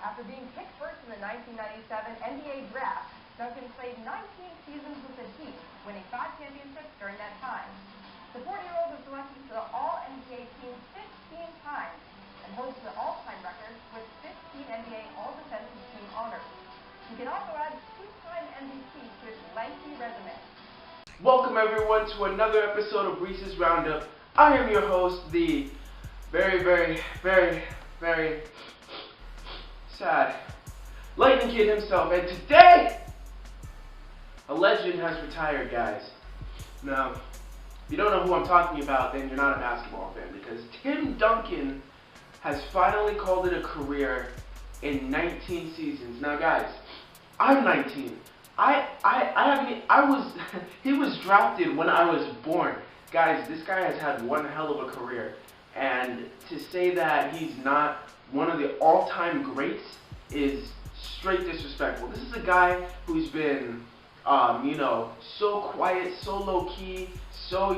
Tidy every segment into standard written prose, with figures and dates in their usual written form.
After being picked first in the 1997 NBA draft, Duncan played 19 seasons with the Heat, winning 5 championships during that time. The 40-year-old was selected to the All-NBA team 15 times and holds the all-time record with 15 NBA All-Defensive Team honors. He can also add 2-time MVP to his lengthy resume. Welcome everyone to another episode of Reese's Roundup. I am your host, the very sad Lightning Kid himself, and today a legend has retired, guys. Now, if you don't know who I'm talking about, then you're not a basketball fan, because Tim Duncan has finally called it a career in 19 seasons. Now, guys, I'm 19. He was drafted when I was born. Guys, this guy has had one hell of a career, and to say that he's not one of the all-time greats is straight disrespectful. This is a guy who's been, so quiet, so low-key, so,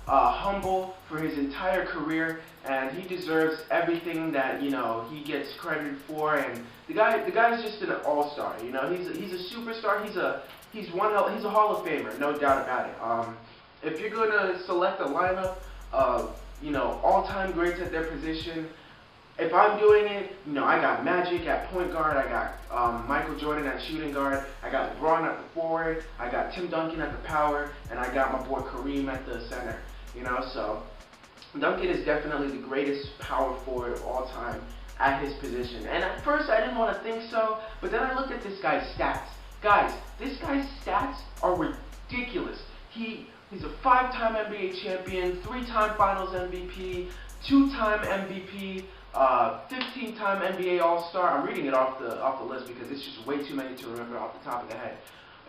humble for his entire career, and he deserves everything that, he gets credited for. And the guy's just an all-star. He's a superstar. He's a Hall of Famer, no doubt about it. If you're gonna select a lineup of, all-time greats at their position, if I'm doing it, I got Magic at point guard, I got Michael Jordan at shooting guard, I got LeBron at the forward, I got Tim Duncan at the power, and I got my boy Kareem at the center. So Duncan is definitely the greatest power forward of all time at his position. And at first I didn't want to think so, but then I looked at this guy's stats. Guys, this guy's stats are ridiculous. He's a 5-time NBA champion, 3-time Finals MVP, 2-time MVP, 15-time NBA All-Star. I'm reading it off the list because it's just way too many to remember off the top of the head.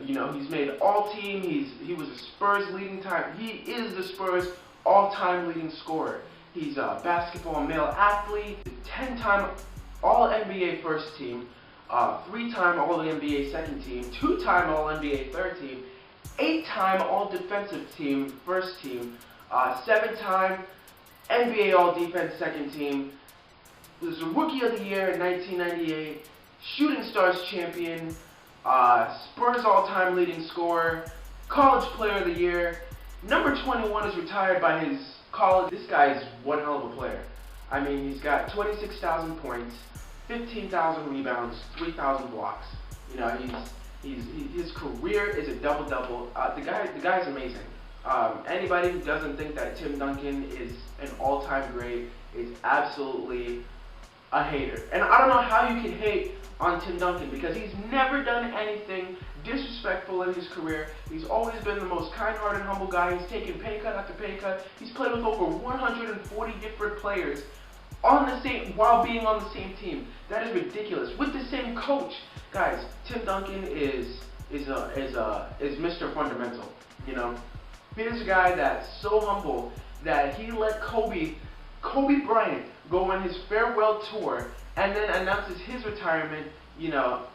He's made All-Team. He was a Spurs leading time. He is the Spurs all-time leading scorer. He's a basketball male athlete, 10-time All-NBA First Team, 3-time All-NBA Second Team, 2-time All-NBA Third Team, 8-time All-Defensive Team First Team, 7-time NBA All-Defense Second Team. Was a Rookie of the Year in 1998, Shooting Stars champion, Spurs all-time leading scorer, College Player of the Year. Number 21 is retired by his college. This guy is one hell of a player. I mean, he's got 26,000 points, 15,000 rebounds, 3,000 blocks. His career is a double-double. The guy's amazing. Anybody who doesn't think that Tim Duncan is an all-time great is absolutely a hater. And I don't know how you can hate on Tim Duncan, because he's never done anything disrespectful in his career. He's always been the most kind-hearted, humble guy. He's taken pay cut after pay cut. He's played with over 140 different players while being on the same team. That is ridiculous. With the same coach. Guys, Tim Duncan is Mr. Fundamental. Here's a guy that's so humble that he let Kobe Bryant go on his farewell tour and then announces his retirement,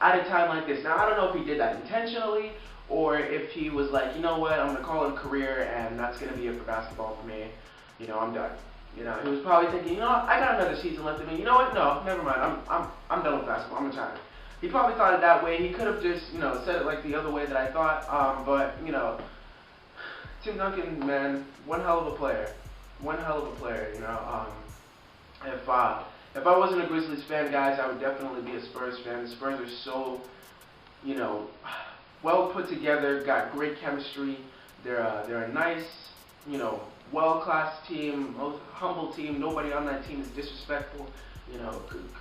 at a time like this. Now, I don't know if he did that intentionally or if he was like, you know what, I'm going to call it a career and that's going to be it for basketball for me. I'm done. He was probably thinking, I got another season left in me. You know what? No, never mind. I'm done with basketball. I'm retired. He probably thought it that way. He could have just, said it like the other way that I thought. But, Tim Duncan, man, one hell of a player. One hell of a player, If I wasn't a Grizzlies fan, guys, I would definitely be a Spurs fan. The Spurs are so, well put together, got great chemistry. They're a nice, well-class team, humble team. Nobody on that team is disrespectful.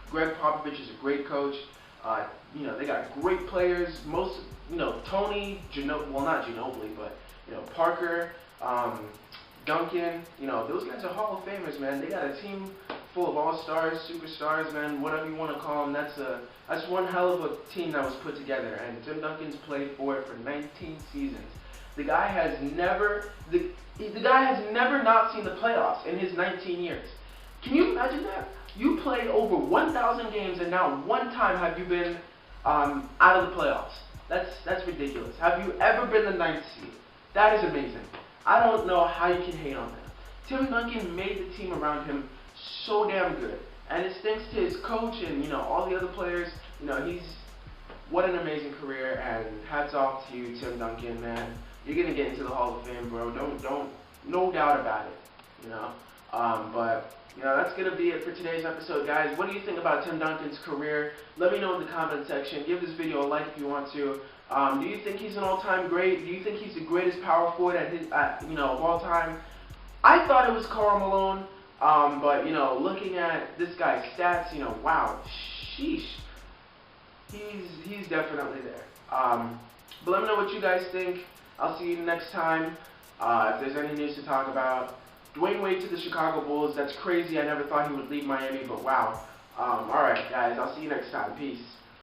Greg Popovich is a great coach. They got great players. Tony, not Ginobili, but Parker, Duncan, those guys are Hall of Famers, man. They got a team full of all-stars, superstars, man, whatever you want to call them. That's one hell of a team that was put together, and Tim Duncan's played for it for 19 seasons. The guy has never not seen the playoffs in his 19 years. Can you imagine that? You played over 1,000 games, and not one time have you been out of the playoffs. That's ridiculous. Have you ever been the 9th seed? That is amazing. I don't know how you can hate on that. Tim Duncan made the team around him so damn good. And it's thanks to his coach and, you know, all the other players. You know, what an amazing career, and hats off to you, Tim Duncan, man. You're gonna get into the Hall of Fame, bro. No doubt about it. You know, but you know, that's gonna be it for today's episode, guys. What do you think about Tim Duncan's career? Let me know in the comment section. Give this video a like if you want to. Do you think he's an all-time great? Do you think he's the greatest power forward you know, of all time? I thought it was Karl Malone, but you know, looking at this guy's stats, you know, wow, sheesh, he's definitely there. But let me know what you guys think. I'll see you next time. If there's any news to talk about, Dwayne Wade to the Chicago Bulls. That's crazy. I never thought he would leave Miami, but wow. All right, guys. I'll see you next time. Peace.